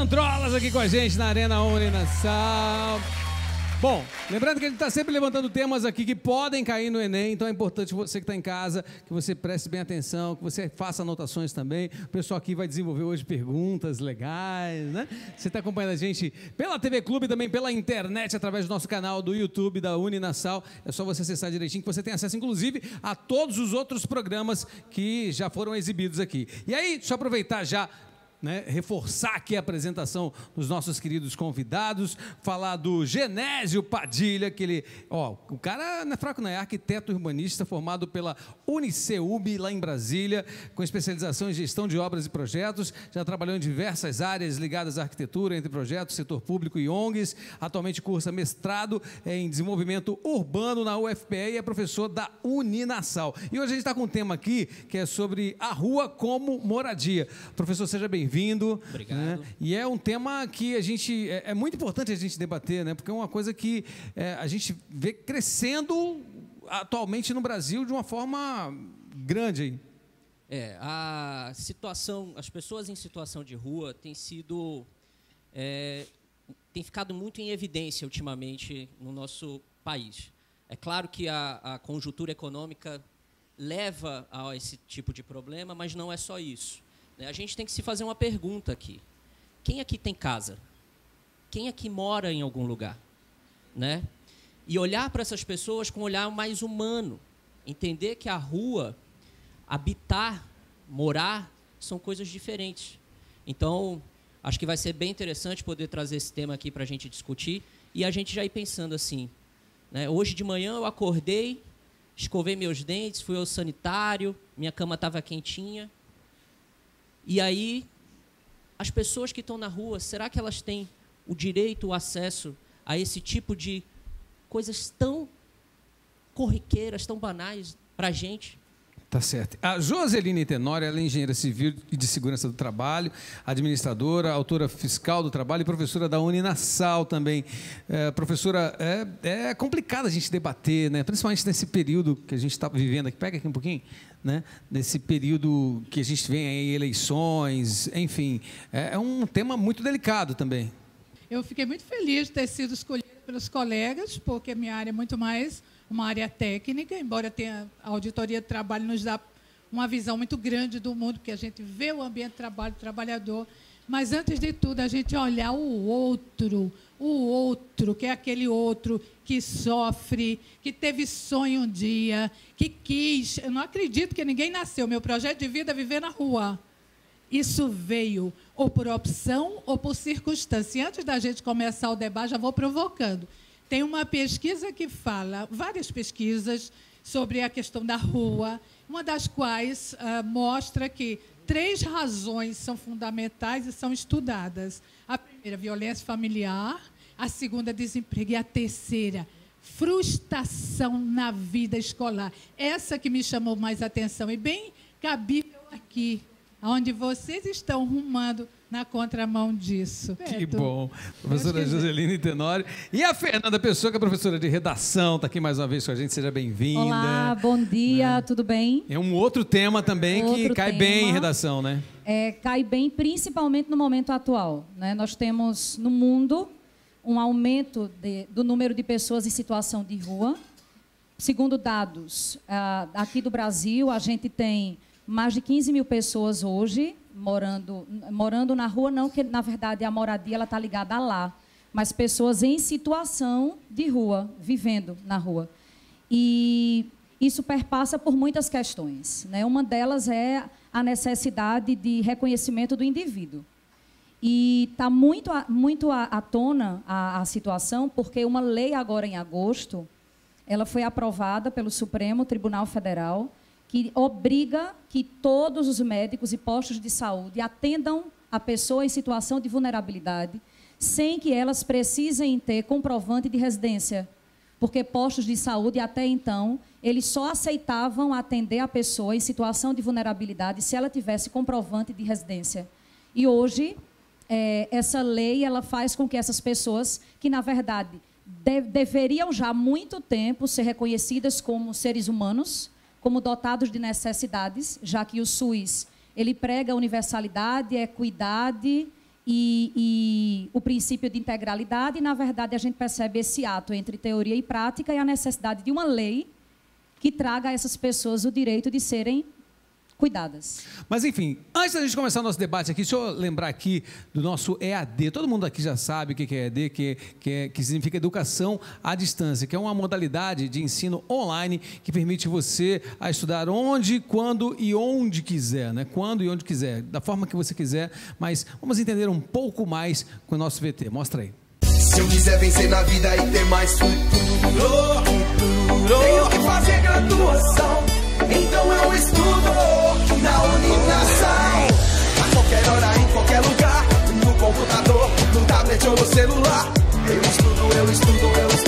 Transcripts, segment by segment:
Androlas aqui com a gente na Arena Uninasal. Bom, lembrando que ele está sempre levantando temas aqui que podem cair no Enem, então é importante você que está em casa, que você preste bem atenção, que você faça anotações também. O pessoal aqui vai desenvolver hoje perguntas legais, né? Você está acompanhando a gente pela TV Clube, também pela internet, através do nosso canal do YouTube da Uninasal. É só você acessar direitinho, que você tem acesso, inclusive, a todos os outros programas que já foram exibidos aqui. E aí, deixa eu aproveitar já, né, reforçar aqui a apresentação dos nossos queridos convidados, falar do Genésio Padilha, que ele, o cara não é fraco, não, é arquiteto urbanista formado pela Uniceub, lá em Brasília, com especialização em gestão de obras e projetos, já trabalhou em diversas áreas ligadas à arquitetura, entre projetos, setor público e ONGs, atualmente cursa mestrado em desenvolvimento urbano na UFPE e é professor da Uninasal. E hoje a gente está com um tema aqui, que é sobre a rua como moradia. Professor, seja bem-vindo. Obrigado. Né? E é um tema que a gente é muito importante a gente debater, né? Porque é uma coisa que a gente vê crescendo atualmente no Brasil de uma forma grande aí. A situação, as pessoas em situação de rua têm ficado muito em evidência ultimamente no nosso país. É claro que a conjuntura econômica leva a esse tipo de problema, mas não é só isso. A gente tem que se fazer uma pergunta aqui. Quem aqui tem casa? Quem aqui mora em algum lugar? Né? E olhar para essas pessoas com um olhar mais humano. Entender que a rua, habitar, morar, são coisas diferentes. Então, acho que vai ser bem interessante poder trazer esse tema aqui para a gente discutir e a gente já ir pensando assim. Né? Hoje de manhã eu acordei, escovei meus dentes, fui ao sanitário, minha cama estava quentinha. E aí, as pessoas que estão na rua, será que elas têm o direito, o acesso a esse tipo de coisas tão corriqueiras, tão banais para a gente? Tá certo. A Joseline Tenório, ela é engenheira civil e de segurança do trabalho, administradora, autora fiscal do trabalho e professora da Uninasal também. Professora, é complicado a gente debater, né? Principalmente nesse período que a gente está vivendo aqui. Pega aqui um pouquinho. Né? Nesse período que a gente vem aí, eleições, enfim, é um tema muito delicado também. Eu fiquei muito feliz de ter sido escolhida pelos colegas, porque minha área é muito mais uma área técnica, embora tenha a auditoria de trabalho nos dá uma visão muito grande do mundo, porque a gente vê o ambiente de trabalho do trabalhador, mas antes de tudo a gente olhar o outro, que é aquele outro que sofre, que teve sonho um dia, que quis. Eu não acredito que ninguém nasceu. Meu projeto de vida é viver na rua. Isso veio ou por opção ou por circunstância. E antes da gente começar o debate, já vou provocando. Tem uma pesquisa que fala, várias pesquisas, sobre a questão da rua, uma das quais mostra que 3 razões são fundamentais e são estudadas. A primeira, violência familiar. A segunda, desemprego. E a terceira, frustração na vida escolar. Essa que me chamou mais atenção. E bem cabível aqui, onde vocês estão rumando na contramão disso. Que bom. Professora Joseline Tenório. E a Fernanda Pessoa, que é professora de redação, está aqui mais uma vez com a gente. Seja bem-vinda. Olá, bom dia, tudo bem? É um outro tema também que cai bem em redação, né? Cai bem principalmente no momento atual. Né? Nós temos no mundo um aumento do número de pessoas em situação de rua. Segundo dados aqui do Brasil, a gente tem mais de 15 mil pessoas hoje morando na rua, não que, na verdade, a moradia está ligada a lá, mas pessoas em situação de rua, vivendo na rua. E isso perpassa por muitas questões. Né? Uma delas é a necessidade de reconhecimento do indivíduo. E está muito à tona a situação, porque uma lei agora em agosto, ela foi aprovada pelo Supremo Tribunal Federal, que obriga que todos os médicos e postos de saúde atendam a pessoa em situação de vulnerabilidade, sem que elas precisem ter comprovante de residência. Porque postos de saúde, até então, eles só aceitavam atender a pessoa em situação de vulnerabilidade se ela tivesse comprovante de residência. E hoje, essa lei ela faz com que essas pessoas, que, na verdade, deveriam já há muito tempo ser reconhecidas como seres humanos, como dotados de necessidades, já que o SUS ele prega universalidade, equidade e o princípio de integralidade, e, na verdade, a gente percebe esse ato entre teoria e prática e a necessidade de uma lei que traga a essas pessoas o direito de serem cuidadas. Mas, enfim, antes da gente começar o nosso debate aqui, deixa eu lembrar aqui do nosso EAD. Todo mundo aqui já sabe o que é EAD, que significa Educação à Distância, que é uma modalidade de ensino online que permite você a estudar onde, quando e onde quiser, né? Quando e onde quiser, da forma que você quiser, mas vamos entender um pouco mais com o nosso VT. Mostra aí. Se eu quiser vencer na vida e ter mais futuro, tenho que fazer graduação. Então eu estudo na Uninasal. A qualquer hora, em qualquer lugar, no computador, no tablet ou no celular. Eu estudo.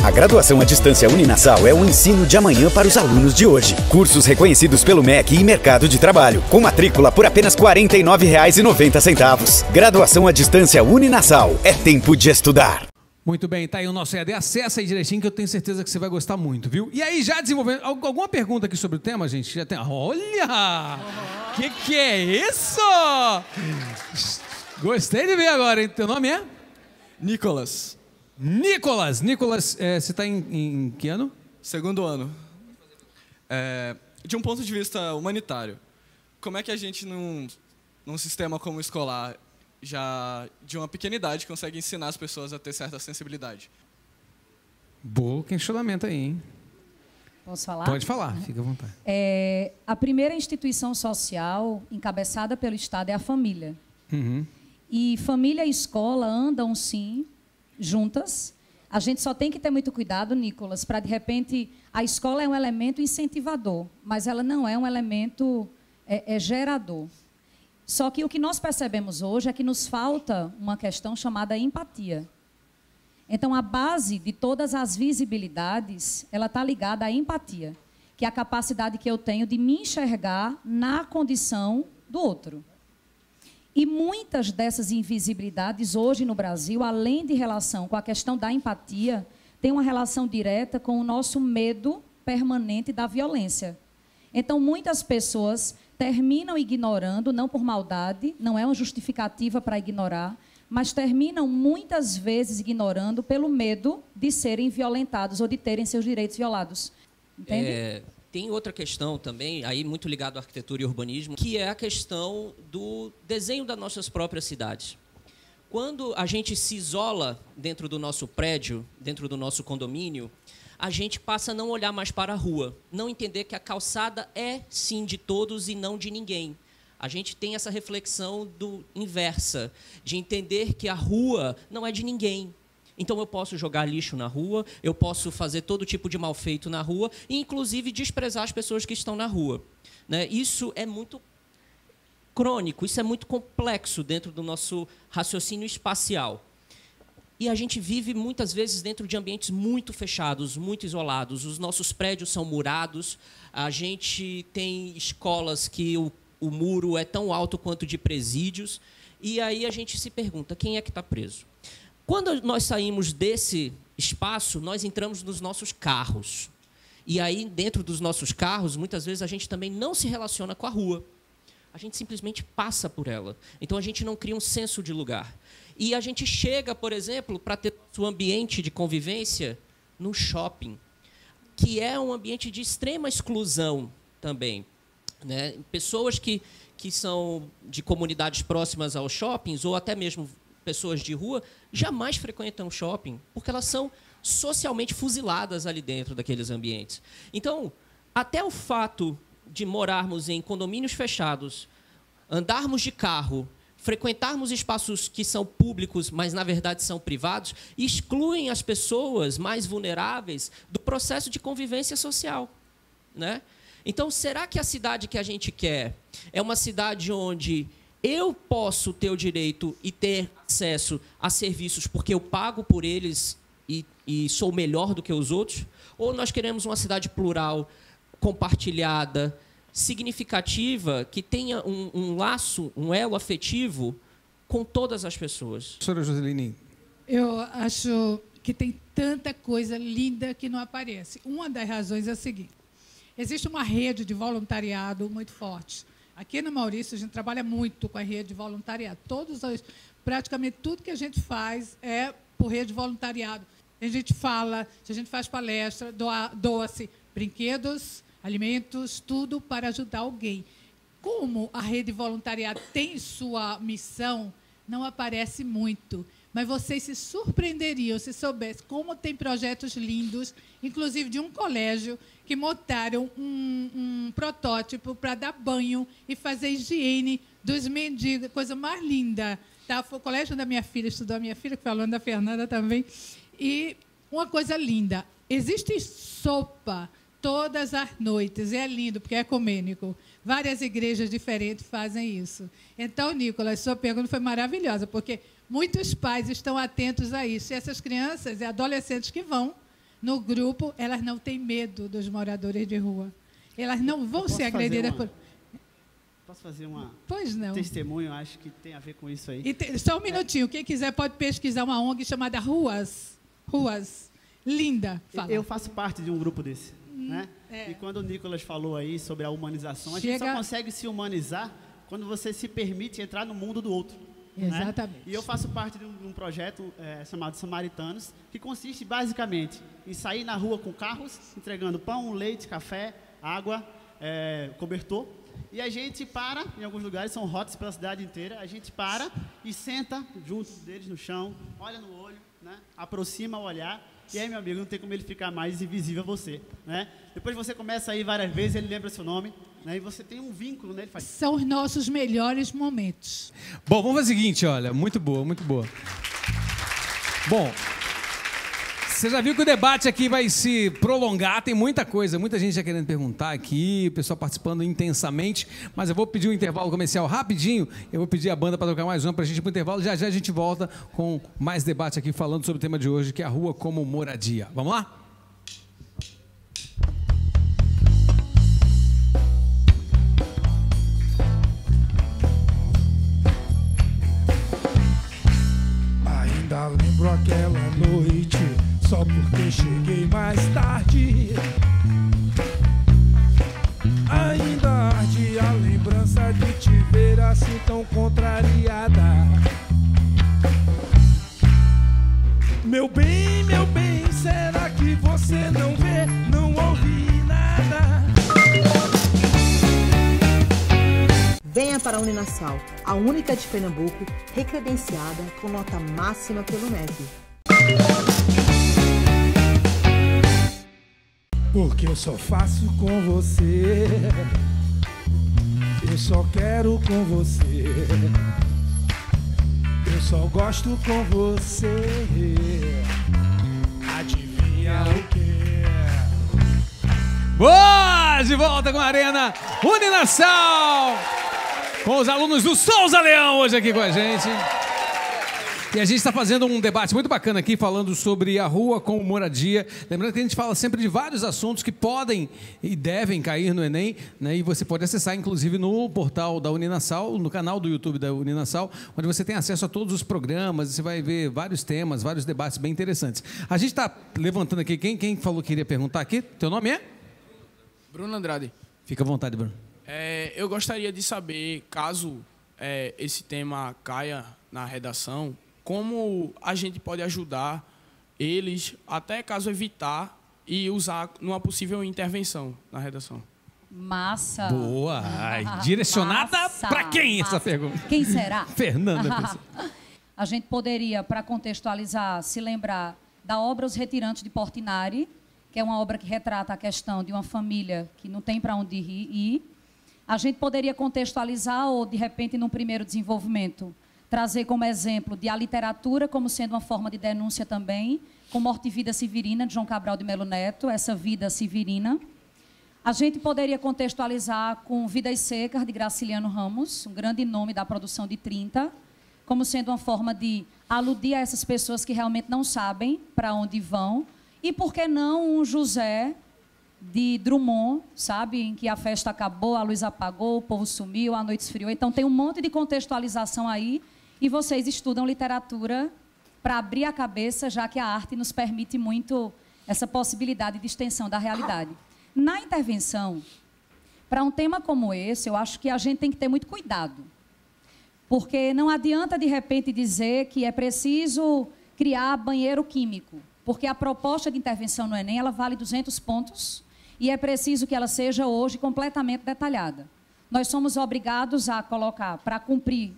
A graduação à distância Uninasal é o ensino de amanhã para os alunos de hoje. Cursos reconhecidos pelo MEC e Mercado de Trabalho, com matrícula por apenas R$ 49,90. Graduação à distância Uninasal. É tempo de estudar. Muito bem, tá aí o nosso EAD. Acessa aí direitinho que eu tenho certeza que você vai gostar muito, viu? E aí, já desenvolvendo... Alguma pergunta aqui sobre o tema, gente? Já tem... Olha! Que é isso? Gostei de ver agora, hein? Teu nome é? Nicolas. Nicolas, você está em que ano? Segundo ano. De um ponto de vista humanitário, como é que a gente, num sistema como escolar, já de uma pequena idade, consegue ensinar as pessoas a ter certa sensibilidade? Bom questionamento aí, hein? Posso falar? Pode falar, fica à vontade. A primeira instituição social encabeçada pelo Estado é a família. Uhum. E família e escola andam, sim, juntas. A gente só tem que ter muito cuidado, Nicolas, para, de repente, a escola é um elemento incentivador, mas ela não é um elemento gerador. Só que o que nós percebemos hoje é que nos falta uma questão chamada empatia. Então, a base de todas as visibilidades, ela está ligada à empatia, que é a capacidade que eu tenho de me enxergar na condição do outro. E muitas dessas invisibilidades hoje no Brasil, além de relação com a questão da empatia, tem uma relação direta com o nosso medo permanente da violência. Então, muitas pessoas terminam ignorando, não por maldade, não é uma justificativa para ignorar, mas terminam muitas vezes ignorando pelo medo de serem violentados ou de terem seus direitos violados. Entende? Tem outra questão também, aí muito ligado à arquitetura e urbanismo, que é a questão do desenho das nossas próprias cidades. Quando a gente se isola dentro do nosso prédio, dentro do nosso condomínio, a gente passa a não olhar mais para a rua, não entender que a calçada é, sim, de todos e não de ninguém. A gente tem essa reflexão inversa, de entender que a rua não é de ninguém. Então, eu posso jogar lixo na rua, eu posso fazer todo tipo de mal feito na rua, e, inclusive, desprezar as pessoas que estão na rua. Né? Isso é muito crônico, isso é muito complexo dentro do nosso raciocínio espacial. E a gente vive, muitas vezes, dentro de ambientes muito fechados, muito isolados. Os nossos prédios são murados, a gente tem escolas que o muro é tão alto quanto de presídios, e aí a gente se pergunta, quem é que está preso? Quando nós saímos desse espaço, nós entramos nos nossos carros. E aí, dentro dos nossos carros, muitas vezes a gente também não se relaciona com a rua. A gente simplesmente passa por ela. Então, a gente não cria um senso de lugar. E a gente chega, por exemplo, para ter o ambiente de convivência no shopping, que é um ambiente de extrema exclusão também. Né? Pessoas que são de comunidades próximas aos shoppings, ou até mesmo pessoas de rua, jamais frequentam shopping, porque elas são socialmente fuziladas ali dentro daqueles ambientes. Então, até o fato de morarmos em condomínios fechados, andarmos de carro, frequentarmos espaços que são públicos, mas, na verdade, são privados, excluem as pessoas mais vulneráveis do processo de convivência social. Né? Então, será que a cidade que a gente quer é uma cidade onde eu posso ter o direito e ter acesso a serviços porque eu pago por eles e sou melhor do que os outros? Ou nós queremos uma cidade plural, compartilhada, significativa, que tenha um laço, um elo afetivo com todas as pessoas? Professora Joseline. Eu acho que tem tanta coisa linda que não aparece. Uma das razões é a seguinte: existe uma rede de voluntariado muito forte. Aqui no Maurício, a gente trabalha muito com a rede de voluntariado. Praticamente tudo que a gente faz é por rede de voluntariado. A gente fala, se a gente faz palestra, doa-se brinquedos, alimentos, tudo para ajudar alguém. Como a rede de voluntariado tem sua missão, não aparece muito. Mas vocês se surpreenderiam se soubessem como tem projetos lindos, inclusive de um colégio, que montaram um protótipo para dar banho e fazer higiene dos mendigos, coisa mais linda. Tá? Foi o colégio da minha filha, estudou a minha filha, falando da Fernanda também. E uma coisa linda, existe sopa todas as noites, e é lindo, porque é ecumênico. Várias igrejas diferentes fazem isso. Então, Nicolas, sua pergunta foi maravilhosa, porque muitos pais estão atentos a isso. E essas crianças e adolescentes que vão no grupo, elas não têm medo dos moradores de rua. Elas não vão ser agredidas por... Posso fazer uma testemunho? Acho que tem a ver com isso aí. Só um minutinho. Quem quiser pode pesquisar uma ONG chamada Ruas. Linda. Fala. Eu faço parte de um grupo desse. Né? E quando o Nicolas falou aí sobre a humanização, a gente só consegue se humanizar quando você se permite entrar no mundo do outro. Exatamente. Né? E eu faço parte de um projeto chamado Samaritanos, que consiste basicamente em sair na rua com carros, entregando pão, leite, café, água, cobertor. E a gente para, em alguns lugares, são rotas pela cidade inteira, a gente para e senta junto deles no chão, olha no olho, né? Aproxima o olhar. E aí, meu amigo, não tem como ele ficar mais invisível a você, né? Depois você começa a ir várias vezes, ele lembra seu nome, né? E você tem um vínculo, né? Ele faz... São os nossos melhores momentos. Bom, vamos fazer o seguinte, olha, muito boa, muito boa. Bom, você já viu que o debate aqui vai se prolongar, tem muita coisa, muita gente já querendo perguntar aqui, o pessoal participando intensamente, mas eu vou pedir um intervalo comercial rapidinho, eu vou pedir a banda para tocar mais uma para a gente ir para o intervalo, já já a gente volta com mais debate aqui falando sobre o tema de hoje, que é a rua como moradia. Vamos lá? Ainda lembro aquela noite, só porque cheguei mais tarde. Ainda arde a lembrança de te ver assim tão contrariada. Meu bem, será que você não vê, não ouvi nada? Venha para a Uninasal, a única de Pernambuco recredenciada com nota máxima pelo MEC. Porque eu só faço com você, eu só quero com você, eu só gosto com você. Adivinha o que? Boa! De volta com a Arena Uninasal, com os alunos do Souza Leão hoje aqui com a gente. E a gente está fazendo um debate muito bacana aqui, falando sobre a rua como moradia. Lembrando que a gente fala sempre de vários assuntos que podem e devem cair no Enem, né? E você pode acessar, inclusive, no portal da Uninasal, no canal do YouTube da Uninasal, onde você tem acesso a todos os programas, e você vai ver vários temas, vários debates bem interessantes. A gente está levantando aqui, quem falou que queria perguntar aqui? Teu nome é? Bruno Andrade. Fica à vontade, Bruno. Eu gostaria de saber, caso esse tema caia na redação, como a gente pode ajudar eles, até caso evitar e usar numa possível intervenção na redação. Massa. Boa. Direcionada para quem essa pergunta? Quem será? Fernanda. A gente poderia, para contextualizar, se lembrar da obra Os Retirantes de Portinari, que é uma obra que retrata a questão de uma família que não tem para onde ir. A gente poderia contextualizar ou, de repente, num primeiro desenvolvimento, trazer como exemplo de a literatura como sendo uma forma de denúncia também, com Morte e Vida Severina, de João Cabral de Melo Neto, essa vida severina. A gente poderia contextualizar com Vidas Secas, de Graciliano Ramos, um grande nome da produção de 30, como sendo uma forma de aludir a essas pessoas que realmente não sabem para onde vão. E por que não um José de Drummond, sabe, em que a festa acabou, a luz apagou, o povo sumiu, a noite esfriou. Então tem um monte de contextualização aí. E vocês estudam literatura para abrir a cabeça, já que a arte nos permite muito essa possibilidade de extensão da realidade. Na intervenção, para um tema como esse, eu acho que a gente tem que ter muito cuidado. Porque não adianta, de repente, dizer que é preciso criar banheiro químico. Porque a proposta de intervenção no Enem, ela vale 200 pontos e é preciso que ela seja hoje completamente detalhada. Nós somos obrigados a colocar, para cumprir,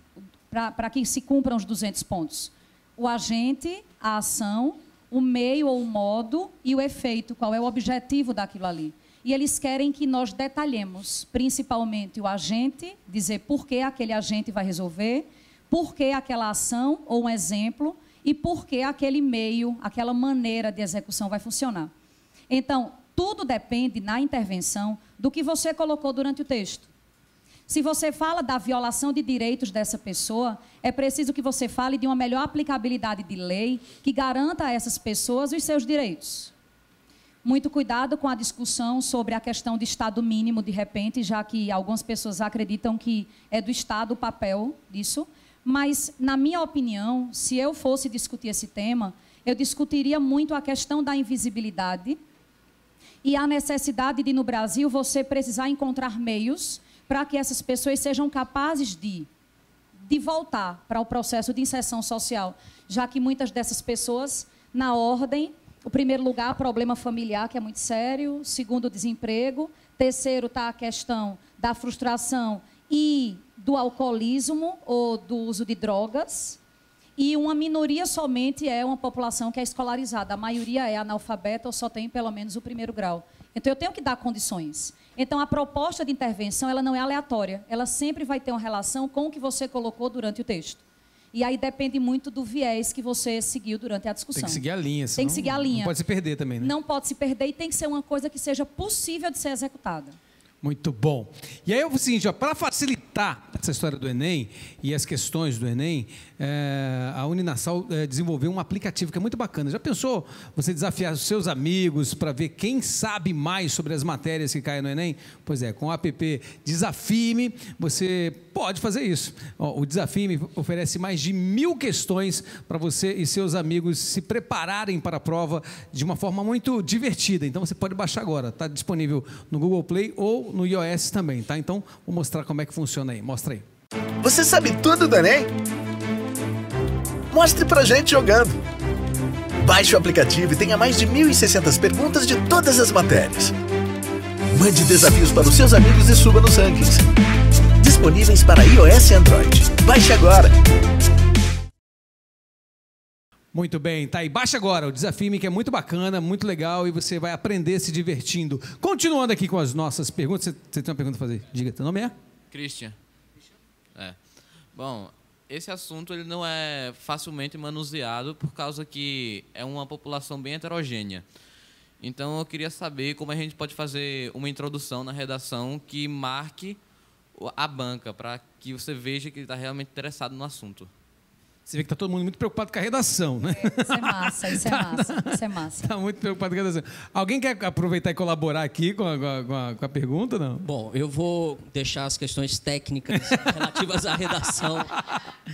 para que se cumpram os 200 pontos, o agente, a ação, o meio ou o modo e o efeito, qual é o objetivo daquilo ali. E eles querem que nós detalhemos, principalmente o agente, dizer por que aquele agente vai resolver, por que aquela ação ou um exemplo e por que aquele meio, aquela maneira de execução vai funcionar. Então, tudo depende, na intervenção, do que você colocou durante o texto. Se você fala da violação de direitos dessa pessoa, é preciso que você fale de uma melhor aplicabilidade de lei que garanta a essas pessoas os seus direitos. Muito cuidado com a discussão sobre a questão de Estado mínimo, de repente, já que algumas pessoas acreditam que é do Estado o papel disso. Mas, na minha opinião, se eu fosse discutir esse tema, eu discutiria muito a questão da invisibilidade e a necessidade de, no Brasil, você precisar encontrar meios para que essas pessoas sejam capazes de voltar para o processo de inserção social, já que muitas dessas pessoas, na ordem, o primeiro lugar, problema familiar, que é muito sério. Segundo, desemprego. Terceiro, está a questão da frustração e do alcoolismo ou do uso de drogas. E uma minoria somente é uma população que é escolarizada. A maioria é analfabeta ou só tem pelo menos o primeiro grau. Então, eu tenho que dar condições. Então, a proposta de intervenção ela não é aleatória. Ela sempre vai ter uma relação com o que você colocou durante o texto. E aí depende muito do viés que você seguiu durante a discussão. Tem que seguir a linha. Tem que seguir a linha. Não pode se perder também, né? Não pode se perder e tem que ser uma coisa que seja possível de ser executada. Muito bom. E aí é o seguinte, para facilitar essa história do Enem e as questões do Enem, a Uninasal desenvolveu um aplicativo que é muito bacana. Já pensou você desafiar os seus amigos para ver quem sabe mais sobre as matérias que caem no Enem? Pois é, com o app Desafie-me, você pode fazer isso. O Desafie-me oferece mais de 1000 questões para você e seus amigos se prepararem para a prova de uma forma muito divertida. Então, você pode baixar agora. Está disponível no Google Play ou no iOS também, tá? Então, vou mostrar como é que funciona aí. Mostra aí. Você sabe tudo do Enem? Mostre pra gente jogando. Baixe o aplicativo e tenha mais de 1.600 perguntas de todas as matérias. Mande desafios para os seus amigos e suba nos rankings. Disponíveis para iOS e Android. Baixe agora. Muito bem, tá aí. Baixa agora o Desafie-me, que é muito bacana, muito legal e você vai aprender se divertindo. Continuando aqui com as nossas perguntas. Você tem uma pergunta a fazer? Diga, teu nome é? Christian. Bom, esse assunto ele não é facilmente manuseado por causa que é uma população bem heterogênea. Então, eu queria saber como a gente pode fazer uma introdução na redação que marque a banca, para que você veja que ele está realmente interessado no assunto. Você vê que está todo mundo muito preocupado com a redação, né? Isso é massa, isso é massa, isso é massa. Está muito preocupado com a redação. Alguém quer aproveitar e colaborar aqui com a pergunta, não? Bom, eu vou deixar as questões técnicas relativas à redação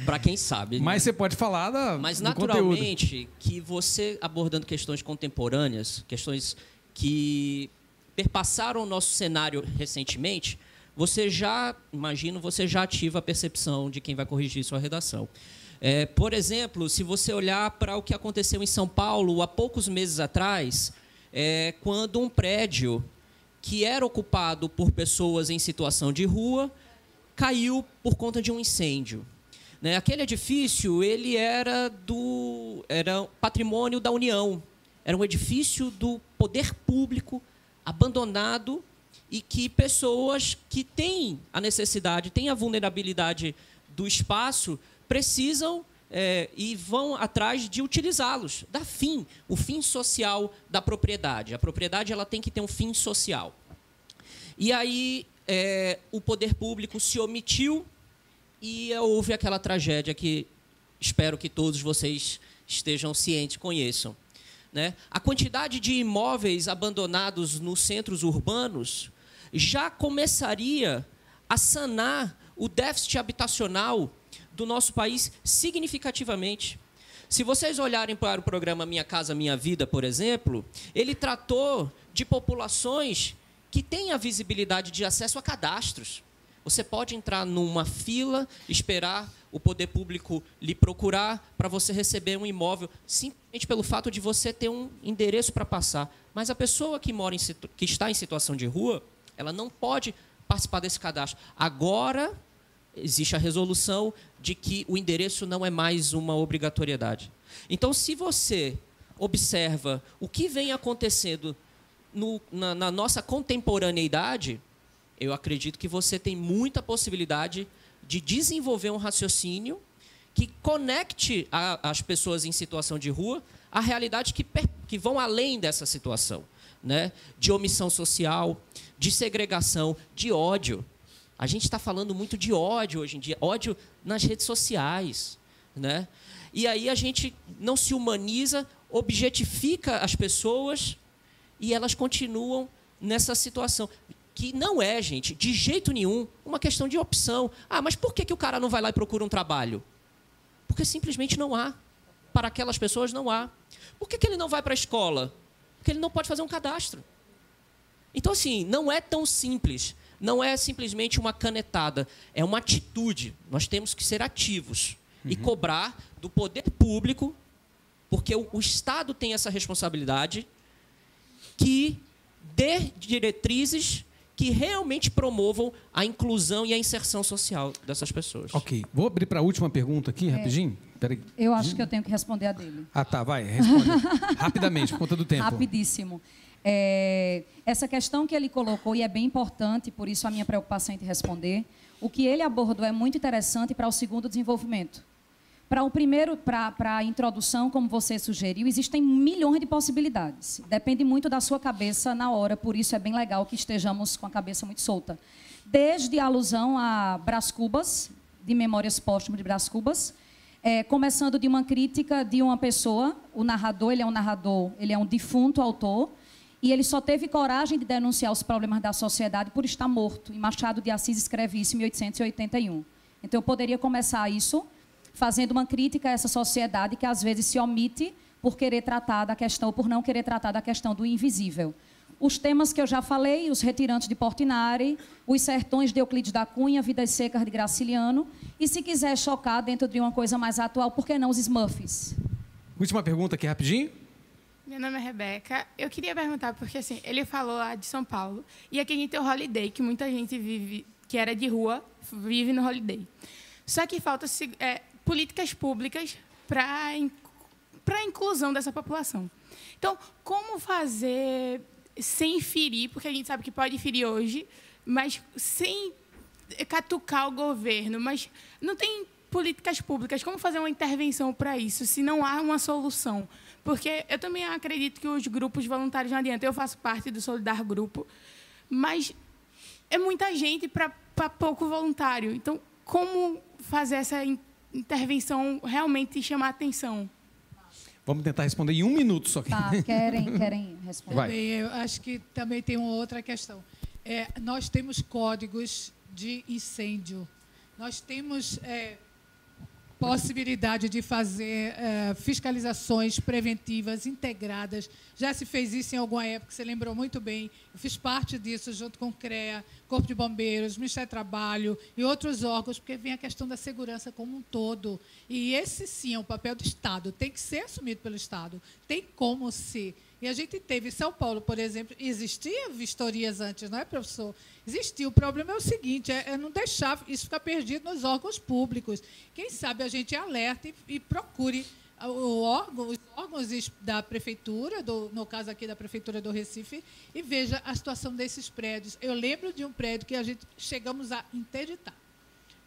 para quem sabe. Mas você pode falar do naturalmente, conteúdo. Que você abordando questões contemporâneas, questões que perpassaram o nosso cenário recentemente, você já ativa a percepção de quem vai corrigir sua redação. Por exemplo, se você olhar para o que aconteceu em São Paulo há poucos meses atrás, quando um prédio que era ocupado por pessoas em situação de rua caiu por conta de um incêndio. Aquele edifício ele era patrimônio da União, era um edifício do poder público abandonado e que pessoas que têm a necessidade, têm a vulnerabilidade do espaço, precisam e vão atrás de utilizá-los, dar fim, o fim social da propriedade. A propriedade ela tem que ter um fim social. E aí o poder público se omitiu e houve aquela tragédia que espero que todos vocês estejam cientes, conheçam. A quantidade de imóveis abandonados nos centros urbanos já começaria a sanar o déficit habitacional do nosso país significativamente. Se vocês olharem para o programa Minha Casa Minha Vida, por exemplo, ele tratou de populações que tenha visibilidade de acesso a cadastros. Você pode entrar numa fila, esperar o poder público lhe procurar para você receber um imóvel, simplesmente pelo fato de você ter um endereço para passar. Mas a pessoa que está em situação de rua, ela não pode participar desse cadastro. Agora, existe a resolução de que o endereço não é mais uma obrigatoriedade. Então, se você observa o que vem acontecendo na nossa contemporaneidade, eu acredito que você tem muita possibilidade de desenvolver um raciocínio que conecte as pessoas em situação de rua à realidade que vão além dessa situação, né? De omissão social, de segregação, de ódio. A gente está falando muito de ódio hoje em dia, ódio nas redes sociais, né? E aí a gente não se humaniza, objetifica as pessoas e elas continuam nessa situação. Que não é, gente, de jeito nenhum, uma questão de opção. Ah, mas por que o cara não vai lá e procura um trabalho? Porque simplesmente não há. Para aquelas pessoas não há. Por que ele não vai para a escola? Porque ele não pode fazer um cadastro. Então, assim, não é tão simples. Não é simplesmente uma canetada. É uma atitude. Nós temos que ser ativos e cobrar do poder público, porque o Estado tem essa responsabilidade, que dê diretrizes que realmente promovam a inclusão e a inserção social dessas pessoas. Ok. Vou abrir para a última pergunta aqui, rapidinho. Peraí. Eu acho que eu tenho que responder a dele. Ah, tá. Vai. Responde. Rapidamente, por conta do tempo. Rapidíssimo. Essa questão que ele colocou, e é bem importante, por isso a minha preocupação em te responder, o que ele abordou é muito interessante para o segundo desenvolvimento. Para o primeiro, para a introdução, como você sugeriu, existem milhões de possibilidades. Depende muito da sua cabeça na hora, por isso é bem legal que estejamos com a cabeça muito solta. Desde a alusão a Brás Cubas, de Memórias Póstumas de Brás Cubas, começando de uma crítica de uma pessoa, o narrador, ele é um defunto autor, e ele só teve coragem de denunciar os problemas da sociedade por estar morto. E Machado de Assis escreve isso em 1881. Então, eu poderia começar isso fazendo uma crítica a essa sociedade que, às vezes, se omite por querer tratar da questão, ou por não querer tratar da questão do invisível. Os temas que eu já falei, os retirantes de Portinari, os sertões de Euclides da Cunha, Vidas Secas de Graciliano, e, se quiser chocar dentro de uma coisa mais atual, por que não os Smurfs? Última pergunta aqui, rapidinho. Meu nome é Rebeca. Eu queria perguntar, porque assim, ele falou lá de São Paulo, e aqui a gente tem o Holiday, que muita gente vive, que era de rua, vive no Holiday. Só que falta políticas públicas para a inclusão dessa população. Então, como fazer sem ferir, porque a gente sabe que pode ferir hoje, mas sem catucar o governo, mas não tem políticas públicas, como fazer uma intervenção para isso, se não há uma solução? Porque eu também acredito que os grupos voluntários não adiantam. Eu faço parte do Solidar Grupo, mas é muita gente para pouco voluntário. Então, como fazer essa intervenção realmente chamar a atenção? Vamos tentar responder em 1 minuto só. Tá, querem responder? Vai. Eu acho que também tem uma outra questão. Nós temos códigos de incêndio. Nós temos possibilidade de fazer fiscalizações preventivas integradas. Já se fez isso em alguma época, você lembrou muito bem. Eu fiz parte disso junto com o CREA, Corpo de Bombeiros, Ministério do Trabalho e outros órgãos, porque vem a questão da segurança como um todo. E esse, sim, é um papel do Estado. Tem que ser assumido pelo Estado. Tem como ser. E a gente teve em São Paulo, por exemplo, existia vistorias antes, não é, professor? Existia. O problema é o seguinte, é não deixar isso ficar perdido nos órgãos públicos. Quem sabe a gente alerte e procure os órgãos da prefeitura, no caso aqui da Prefeitura do Recife, e veja a situação desses prédios. Eu lembro de um prédio que a gente chegamos a interditar,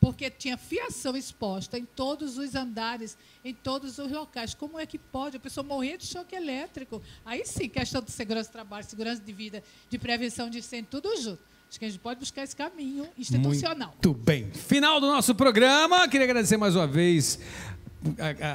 porque tinha fiação exposta em todos os andares, em todos os locais. Como é que pode? A pessoa morrer de choque elétrico. Aí sim, questão de segurança do trabalho, segurança de vida, de prevenção de incêndio, tudo junto. Acho que a gente pode buscar esse caminho institucional. Muito bem. Final do nosso programa. Queria agradecer mais uma vez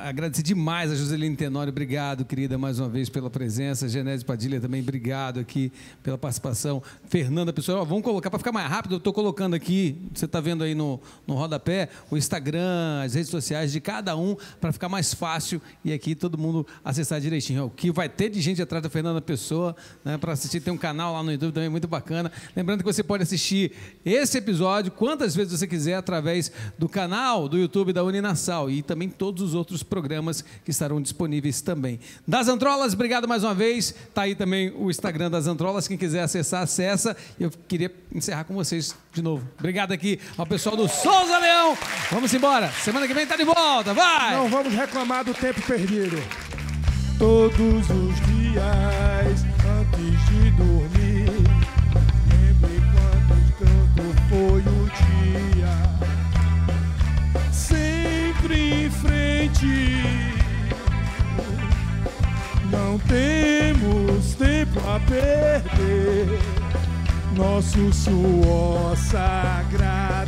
agradecer demais a Joseline Tenório, obrigado, querida, mais uma vez pela presença. Genésio Padilha também, obrigado aqui pela participação. Fernanda Pessoa, vamos colocar, para ficar mais rápido, eu estou colocando aqui, você está vendo aí no rodapé, o Instagram, as redes sociais de cada um, para ficar mais fácil e aqui todo mundo acessar direitinho. O que vai ter de gente atrás da Fernanda Pessoa, né, para assistir, tem um canal lá no YouTube também muito bacana. Lembrando que você pode assistir esse episódio quantas vezes você quiser através do canal do YouTube da Uninasal e também todos os outros programas que estarão disponíveis também. Das Antrolas, obrigado mais uma vez. Está aí também o Instagram das Antrolas. Quem quiser acessar, acessa. Eu queria encerrar com vocês de novo. Obrigado aqui ao pessoal do Souza Leão. Vamos embora. Semana que vem tá de volta. Vai! Não vamos reclamar do tempo perdido. Todos os dias antes de dormir, lembre quanto foi o dia. Sempre em frente, não temos tempo a perder. Nosso suor sagrado